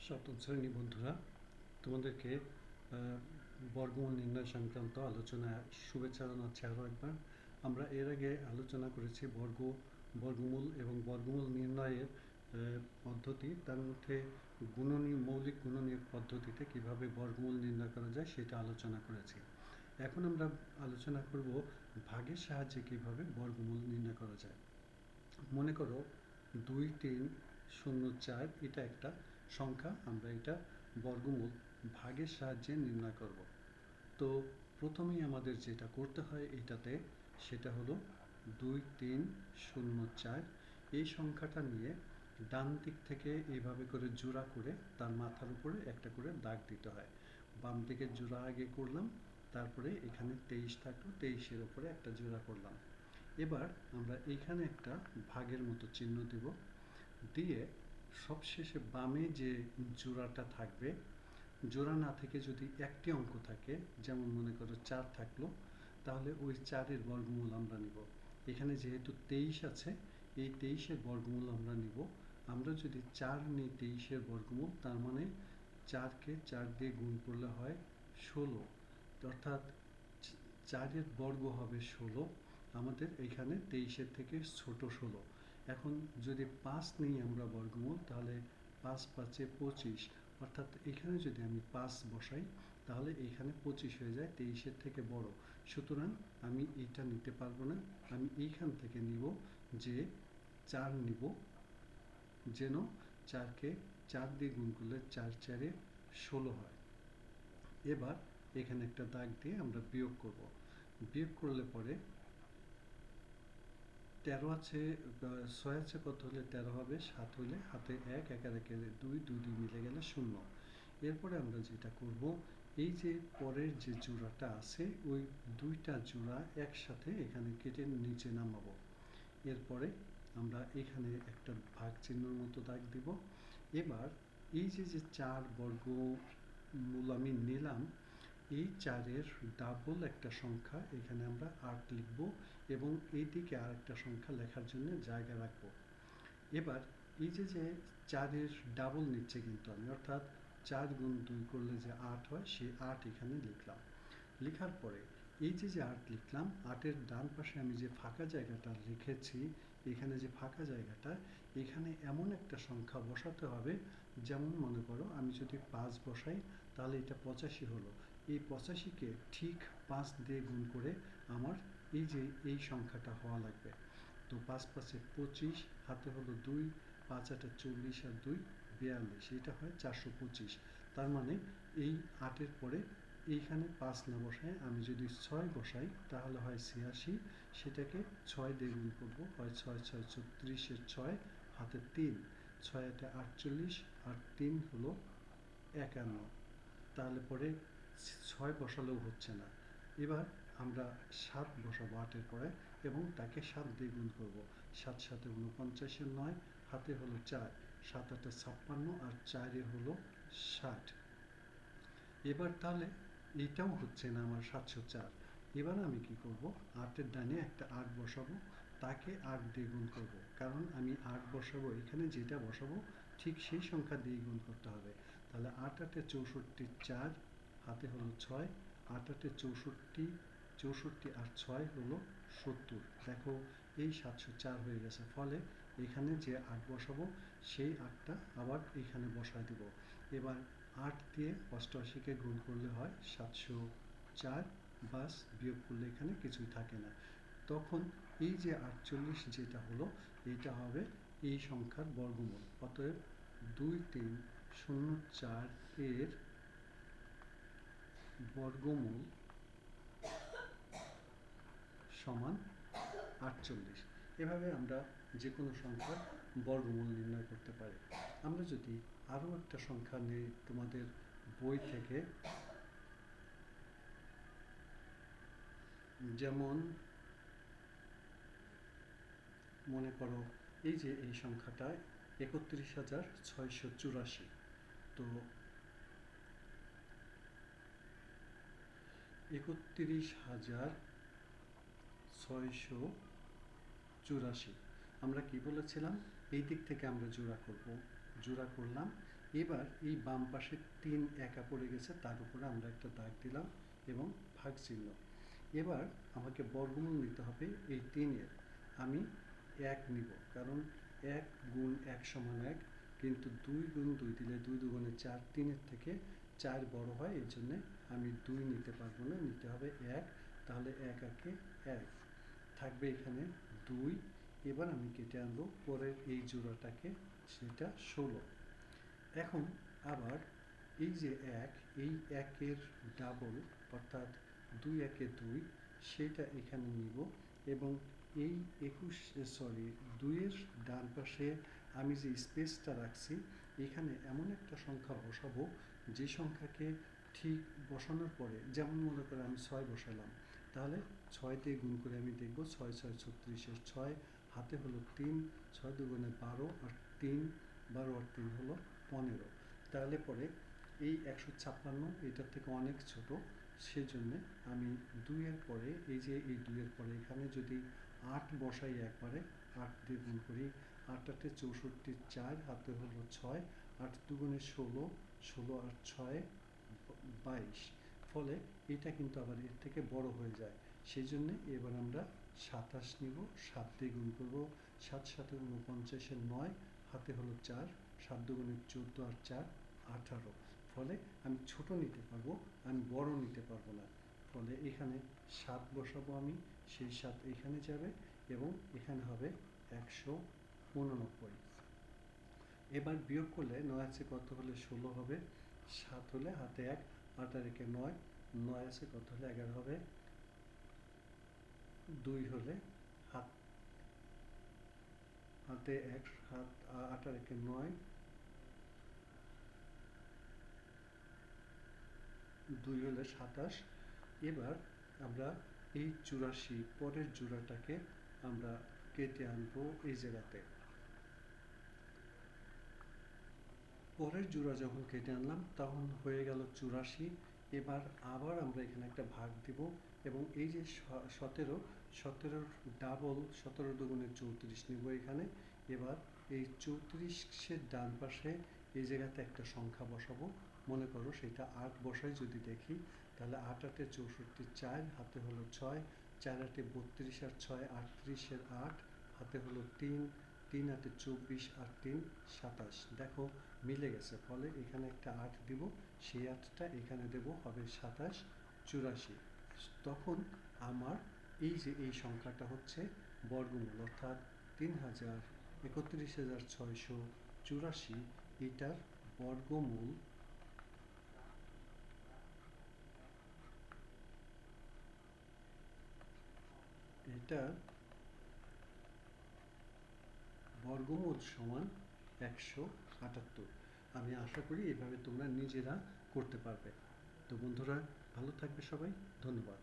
সপ্তম শ্রেণী বন্ধুরা, তোমাদেরকে বর্গমূল নির্ণয় সংক্রান্ত আলোচনায় শুভেচ্ছা জানাচ্ছি আরও একবার। আমরা এর আগে আলোচনা করেছি বর্গমূল এবং বর্গমূল নির্ণয়ের পদ্ধতি, তার মধ্যে মৌলিক গুণনীয়ক পদ্ধতিতে কিভাবে বর্গমূল নির্ণয় করা যায় সেটা আলোচনা করেছি। এখন আমরা আলোচনা করব ভাগের সাহায্যে কিভাবে বর্গমূল নির্ণয় করা যায়। মনে করো 2304 এটা একটা সংখ্যা, আমরা এটা বর্গমূল ভাগের সাহায্যে নির্ণয় করব। তো প্রথমেই আমাদের যেটা করতে হয় এটাতে, সেটা হলো 2304। এই সংখ্যাটা নিয়ে ডান দিক থেকে এইভাবে করে জোড়া করে তার মাথার উপরে একটা করে দাগ দিতে হয়। বাম দিকে জোড়া আগে করলাম, তারপরে এখানে 23 থাকলো, 23-এর উপরে একটা জোড়া করলাম। এবার আমরা এইখানে একটা ভাগের মতো চিহ্ন দেব, দিয়ে সবশেষে বামে যে জোড়াটা থাকবে, জোড়া না থেকে যদি একটি অঙ্ক থাকে, যেমন মনে করো 4 থাকলো, তাহলে ওই 4-এর বর্গমূল আমরা নিব। এখানে যেহেতু 23 আছে, এই 23-এর বর্গমূল আমরা নিব। আমরা যদি 4 নিই 23-এর বর্গমূল, তার মানে 4-কে 4 দিয়ে গুণ করলে হয় 16, অর্থাৎ 4-এর বর্গ হবে 16। আমাদের এখানে 23-এর থেকে ছোট 16। এখন যদি 5 নিই আমরা বর্গমূল, তাহলে 5 5-এ 25, অর্থাৎ এখানে যদি আমি 5 বসাই তাহলে এখানে 25 হয়ে যায়, 23-এর থেকে বড়। সুতরাং আমি এইটা নিতে পারবো না, আমি এইখান থেকে নিব যে 4 নিব, যেন 4-কে 4 দিয়ে গুণ করলে 4 4-এ 16 হয়। এবার এখানে একটা দাগ দিয়ে আমরা বিয়োগ করব। বিয়োগ করলে পরে 13 আছে, 6 আছে, কত হলে 13 হবে? 7 হলে হাতে 1, 1 আর 1 2, 2 2 মিলে গেলে 0। এরপরে আমরা যেটা করব, এই যে পরের যে জোড়াটা আছে, ওই দুইটা জোড়া একসাথে এখানে কেটে নিচে নামাবো। এরপরে আমরা এখানে একটা ভাগ চিহ্নের মতো দাগ দিব। এবার এই যে 4 বর্গমূল আমি নিলাম, এই 4-এর ডাবল একটা সংখ্যা এখানে আমরা 8 লিখব, এবং এইদিকে আর একটা সংখ্যা লেখার জন্য জায়গা রাখব। এবার এই যে 4-এর ডাবল নিচ্ছে কিন্তু আমি, অর্থাৎ 4 গুণ 2 করলে যে 8 হয়, সেই 8 এখানে লিখলাম। লেখার পরে এই যে 8 লিখলাম, 8-এর ডান পাশে আমি যে ফাঁকা জায়গাটা রেখেছি, এখানে যে ফাঁকা জায়গাটা, এখানে এমন একটা সংখ্যা বসাতে হবে, যেমন মনে করো আমি যদি 5 বসাই তাহলে এটা 85 হলো। এই 85-কে ঠিক 5 দিয়ে গুণ করে আমার এই সংখ্যাটা হওয়া লাগবে। তো 5 5-এ 25, হাতে হলো 2, 5 8-এ 40 আর 2 42, এটা হয় 425। তার মানে এই 8-এর পরে এইখানে 5 না বসায় আমি যদি 6 বসাই তাহলে হয় 86, সেটাকে 6 দিয়ে গুণ করবো, হয় 6 6 36-এর 6, হাতে 3, 6 8-এ 48 আর 3 হলো 51। তাহলে পরে 6 বসালেও হচ্ছে না। এবার আমরা 7 বসাবো 8-এর পরে, এবং তাকে 7 দিয়ে গুণ করবো। 7 7-এ 49-এর 9, হাতে হলো 4, 7 8-এ 56 আর 4-এ হলো 60। এবার তাহলে এটাও হচ্ছে না আমার, 704। এবার আমি কি করব, 8-এর ডানে একটা 8 বসাবো, তাকে 8 দিয়ে গুণ করব, কারণ আমি 8 বসাবো, এখানে যেটা বসাবো ঠিক সেই সংখ্যা দিয়ে গুণ করতে হবে। তাহলে 8 8-এ 64, 4, হাতে হলো 6, 8 8-এ 64, 64 আর 6 হলো 70। দেখো এই 704 হয়ে গেছে। ফলে এখানে যে 8 বসাবো সেই 8টা আবার এখানে বসায় দিব। এবার 8 দিয়ে 88-কে গুণ করলে হয় 704, বাস বিয়োগ করলে এখানে কিছুই থাকে না। তখন এই যে 48 যেটা হলো, এইটা হবে এই সংখ্যার বর্গমূল। অতএব 2304 এর বর্গমূল সমান 48। এভাবে আমরা যে কোনো সংখ্যার বর্গমূল নির্ণয় করতে পারি। আমরা যদি আরও একটা সংখ্যা নিই তোমাদের বই থেকে, যেমন মনে করো এই যে এই সংখ্যাটায় 31,684। তো 31,684, আমরা কি বলেছিলাম, এই দিক থেকে আমরা জোড়া করব। জোড়া করলাম, এবার এই বাম পাশে 3 একা পড়ে গেছে, তার উপরে আমরা একটা দাগ দিলাম এবং ভাগ চিহ্ন। এবার আমাকে বর্গমূল নিতে হবে এই 3-এর। আমি 1 নিব, কারণ 1 গুণ 1 সমান 1, কিন্তু 2 গুণ 2 দিলে 2 দুগুণে 4, 3-এর থেকে 4 বড় হয়, এই জন্যে আমি 2 নিতে পারবো না, নিতে হবে 1। তাহলে 1 একে 1 থাকবে এখানে 2। এবার আমি কেটে আনবো পরের এই জোড়াটাকে, সেটা 16। এখন আবার এই যে 1, এই 1-এর ডাবল অর্থাৎ 2 একে 2, সেটা এখানে নিব এবং এই 2-এর ডান পাশে আমি যে স্পেসটা রাখছি, এখানে এমন একটা সংখ্যা বসাবো যে সংখ্যাকে ঠিক বসানোর পরে, যেমন মনে করে আমি 6 বসালাম, তাহলে 6 দিয়ে গুণ করে আমি দেখব 6 6 36, 6 হাতে হলো 3, 6 দুগুণে 12, আর 3 12 আর 3 হলো 15। তাহলে পরে এই 156 এটার থেকে অনেক ছোট, সেজন্য আমি 2-এর পরে এই 2-এর পরে এখানে যদি 8 বসাই একবারে, 8 দিয়ে গুণ করি, 8 8 64, 4 হাতে হলো 6, 8 দুগুণে 16, 16 আর 6 22। ফলে এটা কিন্তু আবার এর থেকে বড় হয়ে যায়, সেই জন্য এবার আমরা 27 নিব, 7 দিয়ে গুণ করব, 7 7 49, 9 হাতে হলো 4, 7 দুগুণে 14 আর 4 18। ফলে আমি ছোট নিতে পারবো, আমি বড় নিতে পারবো না। ফলে এখানে 7 বসাবো আমি, সেই 7 এখানে যাবে এবং এখানে হবে 189। এবার বিয়োগ করলে 9 আছে কত হলে 16 হবে, 7 হলে হাতে 1, 8 আর 1 9, 9 আছে কত হলে 11 হবে, 2 হলে হাতে 1, 8 আর 1 9, 2 হলে 27। এবার আমরা এই 84 পরের জোড়াটাকে আমরা কেটে আনবো এই জায়গাতে। পরের জোড়া যখন কেটে আনলাম তখন হয়ে গেল 84। এবার আবার আমরা এখানে একটা ভাগ দিব এবং এই যে 17, 17-র ডাবল 17 দুগুণে 34 নিব এখানে। এবার এই 34-এর ডান পাশে এই জায়গাতে একটা সংখ্যা বসাবো, মনে করো সেটা 8 বসাই যদি দেখি, তাহলে 8 8 64, 4 হাতে হলো 6, 4 8 32 আর 6 38, 8 হাতে হলো 3, 3 8 24 আর 3 27। দেখো মিলে গেছে, ফলে এখানে একটা 8 দিব, সেই 8টা এখানে দেব, হবে 27 84। তখন আমার এই যে এই সংখ্যাটা হচ্ছে বর্গমূল, অর্থাৎ 3,31,684, এটার বর্গমূল সমান 178। আমি আশা করি এভাবে তোমরা নিজেরা করতে পারবে। তো বন্ধুরা, ভালো থাকবে সবাই, ধন্যবাদ।